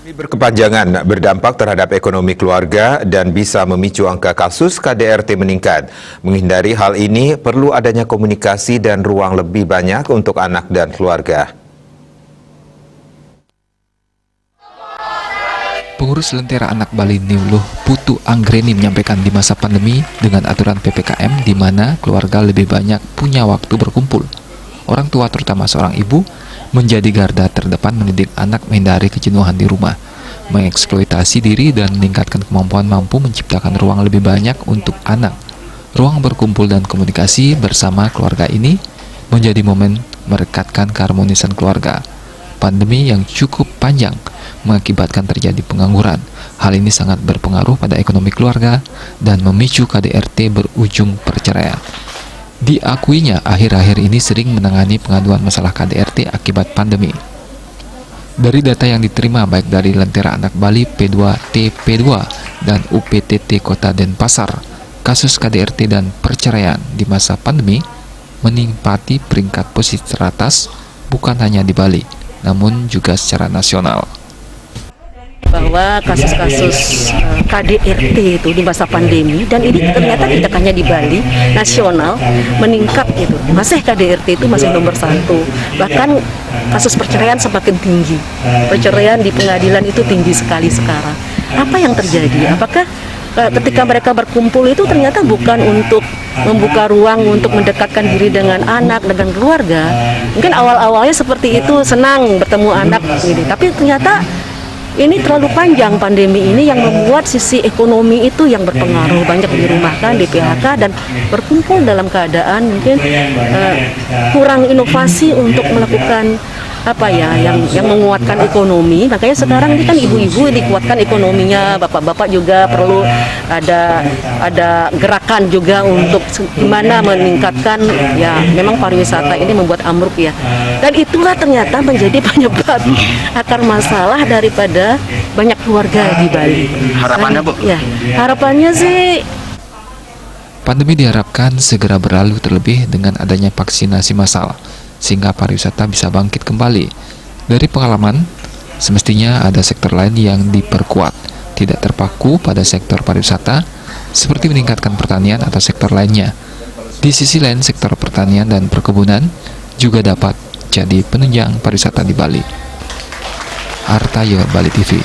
Ini berkepanjangan berdampak terhadap ekonomi keluarga dan bisa memicu angka kasus KDRT meningkat. Menghindari hal ini, perlu adanya komunikasi dan ruang lebih banyak untuk anak dan keluarga. Pengurus Lentera Anak Bali Niuluh Putu Anggreni menyampaikan di masa pandemi dengan aturan PPKM di mana keluarga lebih banyak punya waktu berkumpul. Orang tua terutama seorang ibu menjadi garda terdepan mendidik anak menghindari kejenuhan di rumah, mengeksploitasi diri dan meningkatkan kemampuan mampu menciptakan ruang lebih banyak untuk anak. Ruang berkumpul dan komunikasi bersama keluarga ini menjadi momen merekatkan keharmonisan keluarga. Pandemi yang cukup panjang mengakibatkan terjadi pengangguran. Hal ini sangat berpengaruh pada ekonomi keluarga dan memicu KDRT berujung perceraian. Diakuinya akhir-akhir ini sering menangani pengaduan masalah KDRT akibat pandemi. Dari data yang diterima baik dari Lentera Anak Bali P2TP2 dan UPTT Kota Denpasar, kasus KDRT dan perceraian di masa pandemi menempati peringkat posisi teratas bukan hanya di Bali, namun juga secara nasional. Bahwa kasus-kasus KDRT itu di masa pandemi, dan ini ternyata tidak hanya di Bali, nasional meningkat gitu. Masih KDRT itu masih nomor 1. Bahkan kasus perceraian semakin tinggi. Perceraian di pengadilan itu tinggi sekali sekarang. Apa yang terjadi? Apakah ketika mereka berkumpul itu ternyata bukan untuk membuka ruang untuk mendekatkan diri dengan anak, dengan keluarga? Mungkin awal-awalnya seperti itu, senang bertemu anak gitu. Tapi ternyata ini terlalu panjang pandemi ini yang membuat sisi ekonomi itu yang berpengaruh, banyak dirumahkan, di PHK, dan berkumpul dalam keadaan mungkin kurang inovasi untuk melakukan yang menguatkan ekonomi. Makanya sekarang ini kan ibu-ibu dikuatkan ekonominya, bapak-bapak juga perlu ada gerakan juga untuk gimana meningkatkan memang pariwisata ini membuat amruk ya. Dan itulah ternyata menjadi penyebab akar masalah daripada banyak keluarga di Bali. Harapannya, Bu? Ya, harapannya sih Pandemi diharapkan segera berlalu terlebih dengan adanya vaksinasi massal, sehingga pariwisata bisa bangkit kembali. Dari pengalaman, semestinya ada sektor lain yang diperkuat, tidak terpaku pada sektor pariwisata, seperti meningkatkan pertanian atau sektor lainnya. Di sisi lain, sektor pertanian dan perkebunan juga dapat jadi penunjang pariwisata di Bali. Artayo, Bali TV.